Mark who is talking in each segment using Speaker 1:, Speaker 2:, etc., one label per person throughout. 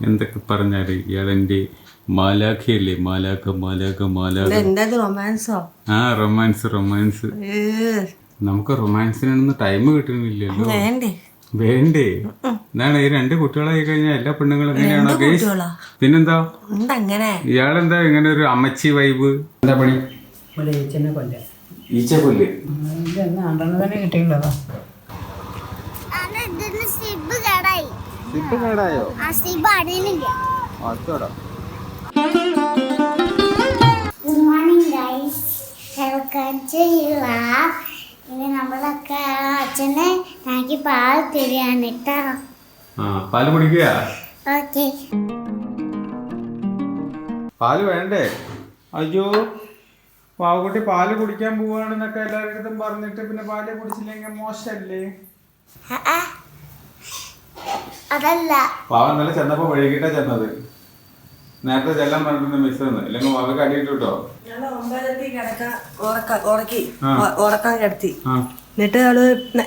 Speaker 1: എന്തൊക്കെ പറഞ്ഞാല് ഇയാളെന്റെ മാലാഖയല്ലേ? മാലാഖ മാലാഖ മാലാഖ.
Speaker 2: റൊമാൻസോ?
Speaker 1: ആ റൊമാൻസ് റൊമാൻസ്. നമുക്ക് റൊമാൻസിനൊന്നും ടൈം കിട്ടുന്നില്ലല്ലോ. വേണ്ടേ? എന്താണ് ഈ 2 കുട്ടികളായി കഴിഞ്ഞാൽ എല്ലാ പെണ്ണുങ്ങളും എങ്ങനെയാണോ? പിന്നെന്താ ഇയാളെന്താ ഇങ്ങനെ ഒരു അമ്മച്ചി വൈബ്? എന്താ പണി? ഈച്ച കൊല്ല്.
Speaker 3: Good morning guys. Welcome to you vlog. ഇനി നമ്മളൊക്കെ അച്ഛനെ എനിക്ക് പാൽ തരികയാണ് കേട്ടോ.
Speaker 1: പാല് കുടിക്കുക.
Speaker 3: ഓക്കെ.
Speaker 1: പാല് വേണ്ടേ? അയ്യോ പാവക്കുട്ടി പാല് കുടിക്കാൻ പോവാണെന്നൊക്കെ എല്ലാവരും പറഞ്ഞിട്ട് പിന്നെ പാല് കുടിച്ചില്ലെങ്കിൽ മോശമല്ലേ?
Speaker 3: അതല്ല
Speaker 1: പാവം ഇന്നലെ ചെന്നപ്പോ വൈകിട്ടാ ചെന്നത്. നേരത്തെ ചെല്ലാൻ പറഞ്ഞിട്ട് മിസ് വന്നു, ഇല്ലെങ്കിൽ അവർക്ക് അടിയിട്ട് കിട്ടോ.
Speaker 2: ഉറക്കാൻ കിടത്തി. എന്നിട്ട് അവള്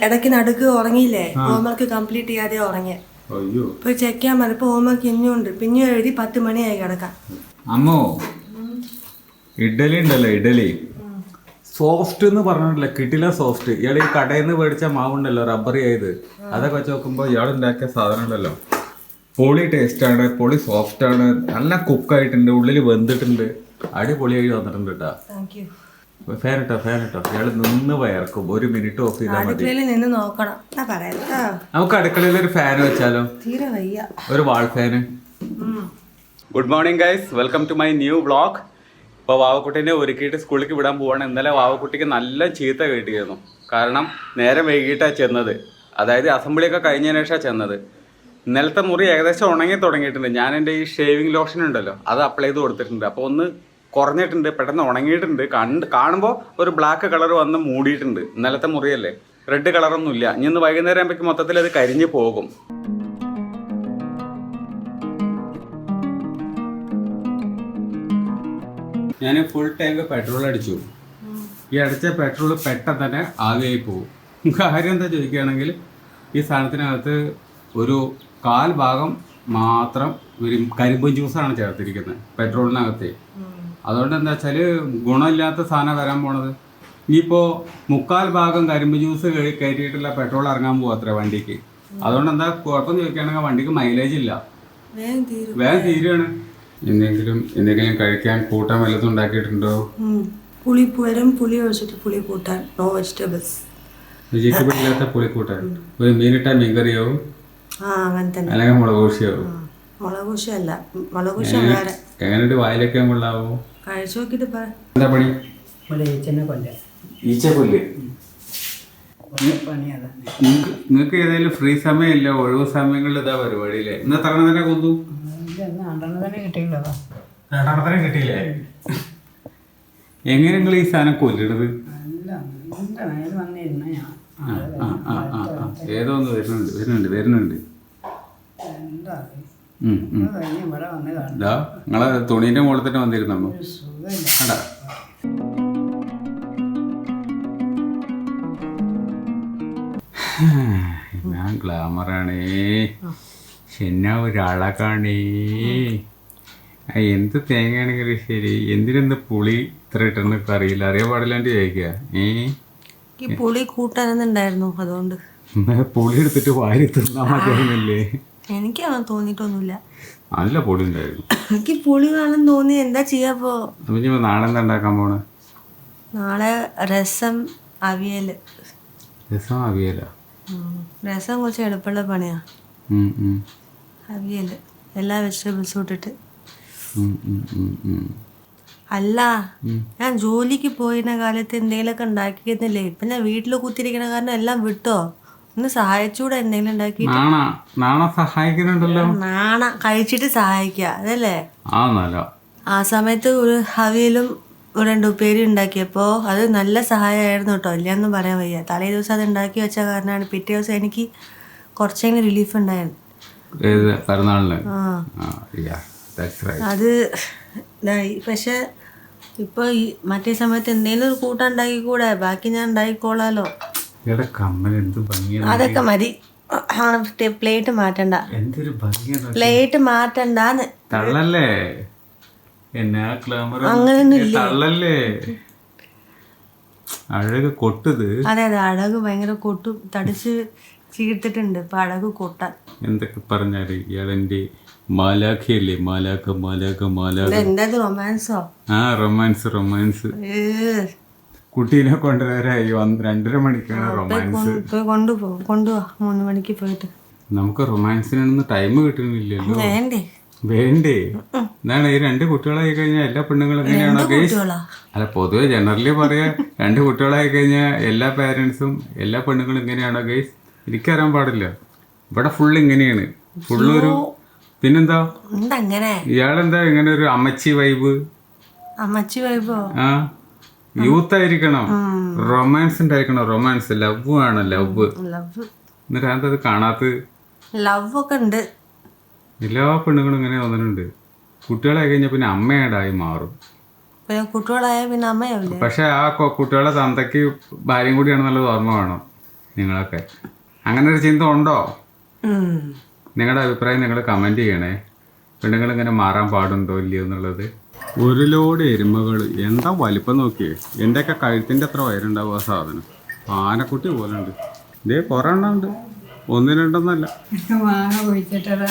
Speaker 2: ഇടയ്ക്ക് നടുക്ക് ഉറങ്ങിയില്ലേ? ഹോംവർക്ക് കംപ്ലീറ്റ് ചെയ്യാതെ ഉറങ്ങിയ. ഇപ്പൊ ചെക്ക് ചെയ്യാൻ പറഞ്ഞ ഹോംവർക്ക് ഇനിയുണ്ട്. പിന്നെ എഴുതി 10 മണിയായി കിടക്കാൻ.
Speaker 1: അമ്മോ ഇഡലി ഉണ്ടല്ലോ, ഇഡലി സോഫ്റ്റ് എന്ന് പറഞ്ഞിട്ടില്ല, കിട്ടില്ല സോഫ്റ്റ്. ഇയാൾ ഈ കടയിൽ നിന്ന് മേടിച്ച മാവുണ്ടല്ലോ, റബ്ബറി ആയത്, അതൊക്കെ വെച്ച് നോക്കുമ്പോൾ ഇയാൾ ഉണ്ടാക്കിയ സാധനം ഉണ്ടല്ലോ പൊളി ടേസ്റ്റാണ്, പൊളി സോഫ്റ്റാണ്, നല്ല കുക്കായിട്ടുണ്ട്, ഉള്ളിൽ വെന്തിട്ടുണ്ട്, അടിപൊളിയായി വന്നിട്ടുണ്ട് കേട്ടോ. ഫാൻ ഇട്ടോ ഇയാൾ നിന്ന് വയർക്കും. 1 മിനിറ്റ് ഓഫ് ചെയ്താൽ മതി. നമുക്ക് അടുക്കളയിൽ ഒരു ഫാൻ വെച്ചാലോ? ഒരു wall fan. Good morning guys, welcome to my new vlog. ഇപ്പോൾ വാവക്കുട്ടീനെ ഒരുക്കിയിട്ട് സ്കൂളിലേക്ക് വിടാൻ പോവാണ്. ഇന്നലെ വാവക്കുട്ടിക്ക് നല്ല ചീത്ത കിട്ടിയിരുന്നു. കാരണം നേരം വൈകിട്ടാണ് ചെന്നത്, അതായത് അസംബ്ലിയൊക്കെ കഴിഞ്ഞതിന് ശേഷമാണ് ചെന്നത്. ഇന്നലത്തെ മുറി ഏകദേശം ഉണങ്ങി തുടങ്ങിയിട്ടുണ്ട്. ഞാൻ എൻ്റെ ഈ ഷേവിങ് ലോഷൻ ഉണ്ടല്ലോ അത് അപ്ലൈ ചെയ്ത് കൊടുത്തിട്ടുണ്ട്. അപ്പോൾ ഒന്ന് കുറഞ്ഞിട്ടുണ്ട്, പെട്ടെന്ന് ഉണങ്ങിയിട്ടുണ്ട്. കാണുമ്പോൾ ഒരു ബ്ലാക്ക് കളർ വന്ന് മൂടിയിട്ടുണ്ട്. ഇന്നലത്തെ മുറിയല്ലേ, റെഡ് കളറൊന്നും ഇല്ല. ഇനി ഒന്ന് വൈകുന്നേരം ആകുമ്പോഴേക്കും മൊത്തത്തിൽ അത് കരിഞ്ഞ് പോകും. ഞാൻ ഫുൾ ടാങ്ക് പെട്രോൾ അടിച്ചു. ഈ അടിച്ച പെട്രോൾ പെട്ടെന്ന് തന്നെ ആവിയായി പോകും. കാര്യം എന്താ ചോദിക്കുകയാണെങ്കിൽ, ഈ സാധനത്തിനകത്ത് ഒരു 1/4 ഭാഗം മാത്രം ഒരു കരിമ്പൻ ജ്യൂസാണ് ചേർത്തിരിക്കുന്നത് പെട്രോളിനകത്ത്. അതുകൊണ്ട് എന്താ വെച്ചാൽ ഗുണമില്ലാത്ത സാധനം വരാൻ പോണത്. ഇനിയിപ്പോൾ 3/4 ഭാഗം കരിമ്പ് ജ്യൂസ് കയറ്റിയിട്ടുള്ള പെട്രോൾ ഇറങ്ങാൻ പോകും അത്ര വണ്ടിക്ക്. അതുകൊണ്ട് എന്താ കുഴപ്പം ചോദിക്കുകയാണെങ്കിൽ വണ്ടിക്ക് മൈലേജ് ഇല്ല, വേഗം തീരുകയാണ്. എന്തെങ്കിലും കഴിക്കാൻ കൂട്ടാൻ വല്ലതും ഉണ്ടാക്കിയിട്ടുണ്ടോ?
Speaker 2: പുളി ഒഴിച്ചിട്ട് പുളി കൂട്ടാൻ, നോ വെജിറ്റബിൾസ്.
Speaker 1: വെജിറ്റബിൾ ഇല്ലാത്ത പുളി കൂട്ടാൻ. ഒരു മീനിട്ടാ മീൻകറിയാവും, അല്ലെങ്കിൽ മുളക് കൂശിയാവും. എങ്ങനെയുണ്ട്? വായിലൊക്കെ കൊള്ളാവോ?
Speaker 2: കഴിച്ചു നോക്കിട്ട്
Speaker 1: എന്താ പണി? ഈച്ച കൊല്ല്. നിങ്ങൾക്ക് ഏതായാലും ഫ്രീ സമയമില്ല, ഒഴിവ് സമയങ്ങളിൽ ഇതാ പരിപാടിയില്ലേ? ഇന്ന് തവണ തന്നെ കൊന്നു.
Speaker 2: 2 കിട്ടിയില്ലേ?
Speaker 1: എങ്ങനെ നിങ്ങൾ ഈ സാധനം കൊല്ലിടത്? ഏതോ ഒന്ന് വരുന്നുണ്ട്. നിങ്ങളെ തുണീന്റെ മുകളിൽ തന്നെ വന്നിരുന്നോ? അടാ ഞാൻ ഗ്ലാമറാണേ, എന്നാ ഒരാളാണേ. എന്ത് തേങ്ങയാണെങ്കിലും ശരി, എന്തിനെന്ത് പുളി ഇത്ര ഇട്ടെന്നൊക്കെ അറിയില്ല, അറിയാൻ പാടില്ലാണ്ട് ചോദിക്കുക.
Speaker 2: പുളി കൂട്ടാനെന്നുണ്ടായിരുന്നു, അതുകൊണ്ട്
Speaker 1: പുളി എടുത്തിട്ട് വാരി തിന്നാ മതിയായിരുന്നില്ലേ?
Speaker 2: എനിക്ക് അങ്ങനെ തോന്നിയിട്ടൊന്നുമില്ല.
Speaker 1: നല്ല പൊടി ഉണ്ടായിരുന്നു.
Speaker 2: എനിക്ക് പുളി കാണാൻ തോന്നി. എന്താ ചെയ്യാപ്പോ?
Speaker 1: നാളെ എന്താ ഉണ്ടാക്കാൻ പോണേ?
Speaker 2: നാളെ രസം അവിയല്. രസം കുറച്ച് എളുപ്പമുള്ള പണിയാ. അവിയല് എല്ലാ വെജിറ്റബിൾസും ഇട്ടിട്ട്. അല്ല, ഞാൻ ജോലിക്ക് പോയിരുന്ന കാലത്ത് എന്തെങ്കിലുമൊക്കെ ഉണ്ടാക്കിയിരുന്നില്ലേ? ഇപ്പൊ ഞാൻ വീട്ടിൽ കുത്തിരിക്കണ കാരണം എല്ലാം വിട്ടോ. ഒന്ന് സഹായിച്ചൂടെ? എന്തെങ്കിലും ഉണ്ടാക്കി
Speaker 1: സഹായിക്കുന്നുണ്ടല്ലോ.
Speaker 2: കഴിച്ചിട്ട് സഹായിക്കുക, അതല്ലേ?
Speaker 1: ആ
Speaker 2: സമയത്ത് ഒരു അവിയലും 2 ഉപ്പേരി ഉണ്ടാക്കിയപ്പോ അത് നല്ല സഹായമായിരുന്നു കേട്ടോ. ഇല്ലയെന്നും പറയാൻ വയ്യ. തലേ ദിവസം അത് ഉണ്ടാക്കി വെച്ച കാരണമാണ് പിറ്റേ ദിവസം എനിക്ക് കുറച്ചെങ്കിലും റിലീഫ് ഉണ്ടായിരുന്നു. അത് പക്ഷെ ഇപ്പൊ മറ്റേ സമയത്ത് എന്തെങ്കിലും ഒരു കൂട്ടം ഉണ്ടാക്കിക്കൂടെ? ബാക്കി ഞാൻ ഉണ്ടാക്കിക്കോളാലോ.
Speaker 1: കമ്മൽ എന്ത് ഭംഗിയാണ്.
Speaker 2: അതൊക്കെ മതി. പ്ലേറ്റ് മാറ്റണ്ട,
Speaker 1: എന്തൊരു ഭംഗിയാണ്.
Speaker 2: പ്ലേറ്റ് മാറ്റണ്ടാന്ന്.
Speaker 1: തള്ളല്ലേ എന്നാ ഗ്ലാമർ,
Speaker 2: അങ്ങനെയൊന്നും ഇല്ല.
Speaker 1: തള്ളല്ലേ അഴക് കൊട്ടത്.
Speaker 2: അതെ അതെ, അഴക് ഭയങ്കര കൊട്ടും തടിച്ച് ചീർത്തിട്ടുണ്ട്. ഇപ്പൊ അഴക് കൊട്ടാൻ
Speaker 1: എന്തൊക്കെ പറഞ്ഞാല് ഇയാളെന്റെ മാലാഖയല്ലേ, മാലാഖ മാലാഖ മാലാഖ.
Speaker 2: എന്താ റൊമാൻസോ?
Speaker 1: ആ റൊമാൻസ് റൊമാൻസ്. കുട്ടീനെ കൊണ്ടുവരായി 2.5 മണിക്കാണ് റൊമാൻസ്.
Speaker 2: കൊണ്ടുപോവാ 3 മണിക്ക് പോയിട്ട്.
Speaker 1: നമുക്ക് റൊമാൻസിനൊന്നും ടൈം കിട്ടുന്നില്ലല്ലോ.
Speaker 2: വേണ്ടേ
Speaker 1: വേണ്ടേ? എന്താണ് ഈ 2 കുട്ടികളായി കഴിഞ്ഞാൽ എല്ലാ പെണ്ണുങ്ങളും എങ്ങനെയാണോ ഗൈസ്? അല്ല പൊതുവെ ജനറലി പറയാ 2 കുട്ടികളായി കഴിഞ്ഞാൽ എല്ലാ പേരൻസും എല്ലാ പെണ്ണുങ്ങളും ഇങ്ങനെയാണോ ഗൈസ്? എനിക്കറിയാൻ പാടില്ല. ഇവിടെ ഫുള്ള് ഇങ്ങനെയാണ്, ഫുള്ളൊരു. പിന്നെന്താ
Speaker 2: അങ്ങനെ
Speaker 1: ഇയാളെന്താ ഇങ്ങനെ ഒരു അമ്മച്ചി വൈബ്?
Speaker 2: അമ്മച്ചി വൈബോ?
Speaker 1: ആ യൂത്ത് ആയിരിക്കണം, റൊമാൻസ് ഉണ്ടായിരിക്കണം. റൊമാൻസ് ലവ് ആണ്, ലവ്. എന്നിട്ട് അത് കാണാത്ത
Speaker 2: ലവ് ഒക്കെ ഉണ്ട്.
Speaker 1: എല്ലാ പെണ്ണുങ്ങളും ഇങ്ങനെ തോന്നുന്നുണ്ട്. കുട്ടികളായി കഴിഞ്ഞാൽ പിന്നെ അമ്മയായി മാറും.
Speaker 2: കുട്ടികളായ പിന്നെ അമ്മയാവില്ലേ?
Speaker 1: പക്ഷെ ആ കുട്ടികളെ തന്തയ്ക്ക് ഭാര്യയും കൂടിയാണെന്നുള്ളത് ഓർമ്മ വേണം നിങ്ങളൊക്കെ. അങ്ങനെ ഒരു ചിന്ത ഉണ്ടോ? നിങ്ങളുടെ അഭിപ്രായം നിങ്ങൾ കമന്റ് ചെയ്യണേ. പെണ്ണുങ്ങൾ ഇങ്ങനെ മാറാൻ പാടുണ്ടോ ഇല്ലയോ എന്നുള്ളത്. ഒരു ലോഡ് എരുമകൾ, എന്താ വലിപ്പം നോക്കിയേ. എന്റെയൊക്കെ കഴുത്തിന്റെ അത്ര വയറുണ്ടാവും ആ സാധനം. ആനക്കുട്ടി പോലെ ഉണ്ട്. ഇതേ കുറെ എണ്ണം ഉണ്ട്, 1-2
Speaker 4: മാങ്ങ കുഴിച്ചിട്ടത്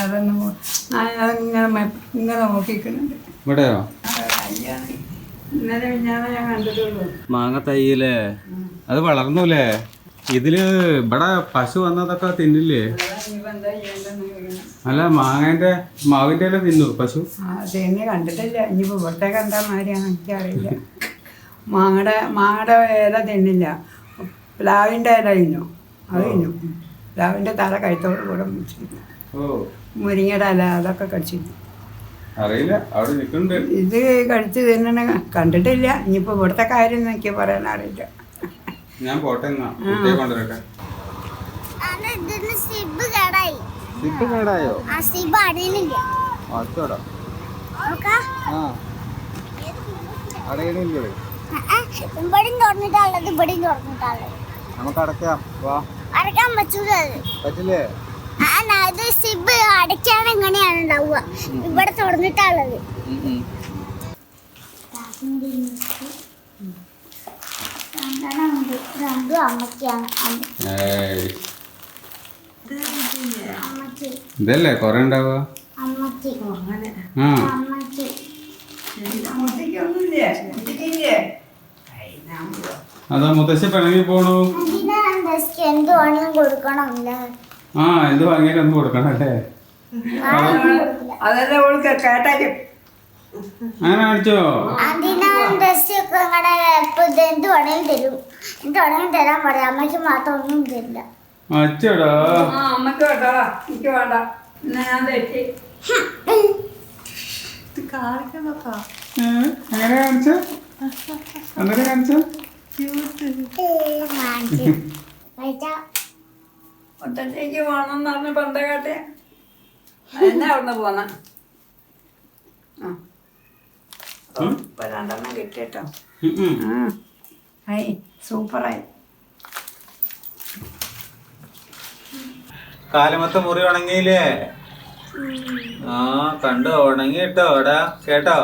Speaker 4: ഇങ്ങനെ നോക്കിക്കുന്നുണ്ട്.
Speaker 1: ഇവിടെയോ
Speaker 4: ഇന്നലെ ഞാൻ കണ്ടിട്ടുള്ളൂ.
Speaker 1: മാങ്ങ തൈയില്ലേ? അത് വളർന്നൂലേ? ഇതില് ഇവിടെ പശു വന്നതൊക്കെ തിന്നില്ലേ?
Speaker 4: ഇനിയിപ്പോൾ എന്താ ചെയ്യേണ്ടതെന്ന് ചോദിക്കണം.
Speaker 1: അല്ല മാങ്ങേന്റെ മാവിന്റെ എല്ലാം തിന്നു പശു?
Speaker 4: തേങ്ങ കണ്ടിട്ടില്ല. ഇനിയിപ്പോൾ ഇവിടെ കണ്ട മാതിരിയാണ് എനിക്കറിയില്ല. മാങ്ങയുടെ ഇല തിന്നില്ല, പ്ലാവിൻ്റെ ഇല തിന്നു. അത് തിന്നു. പ്ലാവിൻ്റെ തല കഴുത്തോട് കൂടെ മുറിച്ചിരുന്നു. മുരിങ്ങയുടെ ഇല അതൊക്കെ കടിച്ചിരുന്നു.
Speaker 1: അറിയില്ല, അവിടെ നിൽക്കുന്നുണ്ട്.
Speaker 4: ഇത് കടിച്ച് തിന്നണ കണ്ടിട്ടില്ല. ഇനിയിപ്പോൾ ഇവിടുത്തെ കാര്യം എനിക്ക് പറയാൻ അറിയില്ല.
Speaker 1: ഞാൻ പോട്ടെ കൊണ്ടുവരട്ടെ. കേടായോ? നമുക്ക് അടയ്ക്കാം.
Speaker 3: അടയ്ക്കാൻ പറ്റില്ലേ? അടയ്ക്കാൻ എങ്ങനെയാണ് ഉണ്ടാവുക? ഇവിടെ തുറന്നിട്ടുള്ളത്.
Speaker 1: ഇതല്ലേ കൊറേ ഉണ്ടാവുക. അതാ മുത്തശ്ശി പിണങ്ങി പോണു.
Speaker 3: എന്ത് വേണമെങ്കിലും കൊടുക്കണമല്ല.
Speaker 1: ആ എന്ത് വാങ്ങിയാലും ഒന്ന് കൊടുക്കണം അല്ലേ?
Speaker 4: അതെല്ലാം ഓൾക്ക് കേട്ടാലും
Speaker 1: അങ്ങനെ കാണിച്ചോ?
Speaker 3: ഡ്രസ്സൊക്കെ എന്ത് വേണമെങ്കിലും തരും. എന്ത് വേണമെങ്കിലും തരാൻ പറയാം. അമ്മയ്ക്ക് മാത്രം ഒന്നും തരില്ല.
Speaker 1: അച്ചോടാ.
Speaker 4: അമ്മക്ക് വേണ്ട, എനിക്ക് വേണ്ട. എന്നാ ഞാൻ തെറ്റി.
Speaker 1: എങ്ങനെ കാണിച്ചോ? അങ്ങനെ കാണിച്ചോ?
Speaker 4: ഒറ്റയ്ക്ക് പോകണമെന്ന് പറഞ്ഞ് പന്ത കാട്ടിയ എന്നെ അവിടുന്ന് പോന്ന. ഇപ്പൊ 2 കിട്ടിട്ടോ. ആയി സൂപ്പറായി.
Speaker 1: കാലമത്തെ മുറി ഉണങ്ങിയില്ലേ? ആ കണ്ടോ, ഉണങ്ങി കേട്ടോ. എടാ കേട്ടോ,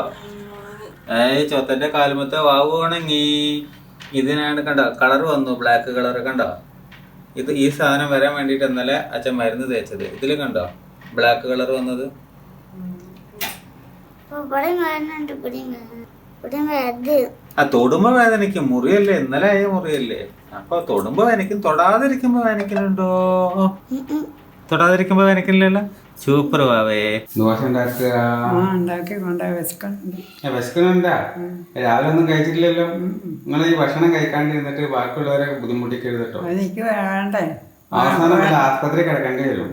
Speaker 1: ചൊത്തന്റെ കാലുമത്തെ വാവ് ഉണങ്ങി. ഇതിനാണ് കണ്ടോ കളർ വന്നു, ബ്ലാക്ക് കളർ കണ്ടോ. ഇത് ഈ സാധനം വരാൻ വേണ്ടിട്ട് ഇന്നലെ അച്ഛൻ മരുന്ന് തേച്ചത്. ഇതില് കണ്ടോ ബ്ലാക്ക് കളർ വന്നത്. ആ തൊടുമ്പോ വേദനിക്കും. മുറിയല്ലേ, ഇന്നലെ ആയ മുറിയല്ലേ. അപ്പൊ തൊടുമ്പോ വേദനിക്കും. തൊടാതിരിക്കുമ്പോ വേദനിക്കുന്നുണ്ടോ? തൊടാതിരിക്കുമ്പോ വേദനിക്കില്ലല്ലോ. സൂപ്പർ വാവേ. ദോശ
Speaker 4: ഉണ്ടാക്കി കൊണ്ടുപോയി
Speaker 1: വിശക്കുന്നുണ്ടാ? രാവിലെ ഒന്നും കഴിച്ചിട്ടില്ലല്ലോ. നിങ്ങൾ ഈ ഭക്ഷണം കഴിക്കാണ്ടിരുന്നിട്ട് ബാക്കിയുള്ളവരെ ബുദ്ധിമുട്ടിക്കരുത് കേട്ടോ.
Speaker 4: എനിക്ക് വേണ്ടേ.
Speaker 1: അവസാനം ആസ്പത്രി കിടക്കേണ്ടി വരും.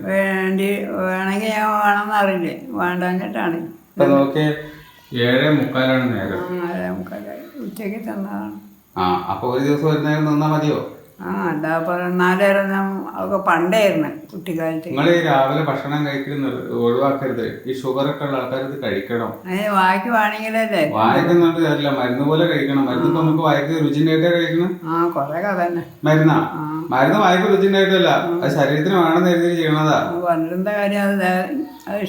Speaker 4: വേണമെങ്കിൽ ഞാൻ വേണമെന്ന് അറിയില്ലേ. വേണ്ടെന്നിട്ടാണ്.
Speaker 1: ഇപ്പൊ നോക്കി 7:45 നേരം.
Speaker 4: 7:45 ഉച്ചയ്ക്ക് തന്നതാണ്.
Speaker 1: ആ അപ്പൊ ഒരു ദിവസം ഒരു നേരം നിന്നാ മതിയോ?
Speaker 4: എന്താ പറയുക 4 നേരം ഒക്കെ പണ്ടായിരുന്നു കുട്ടിക്കാലത്ത്.
Speaker 1: നിങ്ങൾ ഈ രാവിലെ ഭക്ഷണം കഴിക്കുന്നത് ഒഴിവാക്കരുത്. ഈ ഷുഗർ ഒക്കെ ഉള്ള ആൾക്കാർ ഇത് കഴിക്കണം.
Speaker 4: വായിക്ക് വേണമെങ്കിലല്ലേ.
Speaker 1: വായിക്കുന്നുണ്ട് കാര്യമില്ല, മരുന്ന് പോലെ കഴിക്കണം. മരുന്ന് ഇപ്പൊ നമുക്ക് വായിക്ക് രുചിണ്ടായിട്ടാ കഴിക്കണം.
Speaker 4: കൊറേ തന്നെ
Speaker 1: മരുന്നാ, മരുന്ന് വായിക്ക് രുചിണ്ടായിട്ടല്ല, അത് ശരീരത്തിന് വേണം കരുതി ചെയ്യണതാ.
Speaker 4: പണ്ടിരുന്ന കാര്യം അത്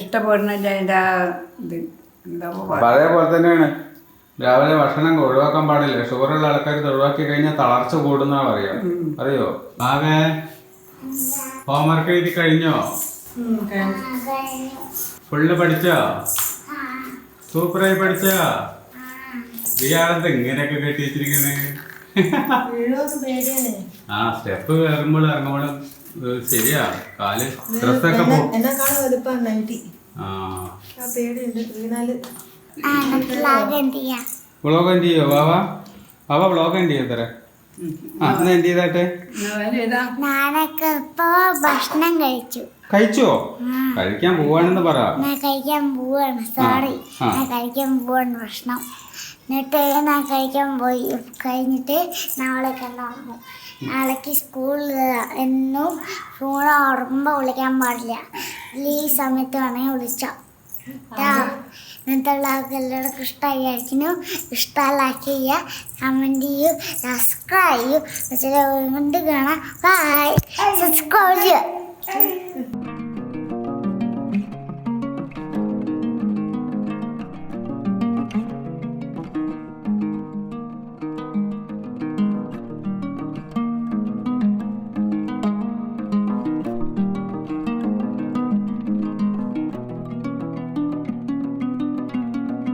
Speaker 4: ഇഷ്ടപ്പെടുന്നില്ല. അതിന്റെ ഇത് എന്താ
Speaker 1: അതേപോലെ തന്നെയാണ് രാവിലെ ഭക്ഷണം ഒഴിവാക്കാൻ പാടില്ല. ഷുഗറുള്ള ആൾക്കാർ ഒഴിവാക്കി കഴിഞ്ഞാൽ തളർച്ച കൂടുന്ന പറയാ. അറിയോ? ആകെ ഹോംവർക്ക് എഴുതി കഴിഞ്ഞോ? ഫുള്ള് പഠിച്ചോ? സൂപ്പറായി പഠിച്ചോ? ഇയാളെന്താ ഇങ്ങനെയൊക്കെ കെട്ടി വെച്ചിരിക്കണേ? ആ സ്റ്റെപ്പ് ഇറങ്ങുമ്പോഴും ശരിയാ, കാല് ഡ്രസ്സൊക്കെ വ്ളോഗ് എന്ത് ചെയ്യോ വാവാ? വാവാ വ്ളോഗ് എന്ത് ചെയ്യോ തരാ? എന്നാ എന്ത് ചെയ്താട്ടെ?
Speaker 3: ഞാനൊക്കെ ഇപ്പൊ ഭക്ഷണം
Speaker 1: കഴിച്ചോ? കഴിക്കാൻ പോവാണെന്ന് പറ.
Speaker 3: കഴിക്കാൻ പോവാണ്, സോറി, ഞാൻ കഴിക്കാൻ പോവാണ് ഭക്ഷണം. എന്നിട്ട് ഞാൻ കഴിക്കാൻ പോയി കഴിഞ്ഞിട്ട് നാളെ കണ്ടുറങ്ങും. നാളേക്ക് സ്കൂളിൽ എന്നും ഫോൺ ഉറങ്ങുമ്പോൾ വിളിക്കാൻ പാടില്ല. ഈ സമയത്ത് വേണമെങ്കിൽ വിളിച്ചോ. ഇന്നത്തെ വ്ളോഗ് എല്ലാവർക്കും ഇഷ്ടമായിരിക്കുന്നു. ഇഷ്ടമാക്കി ചെയ്യുക, കമൻറ്റ് ചെയ്യൂ, സബ്സ്ക്രൈബ് ചെയ്യൂ. കാണാം. ബൈ. സബ്സ്ക്രൈബ് ചെയ്യുക.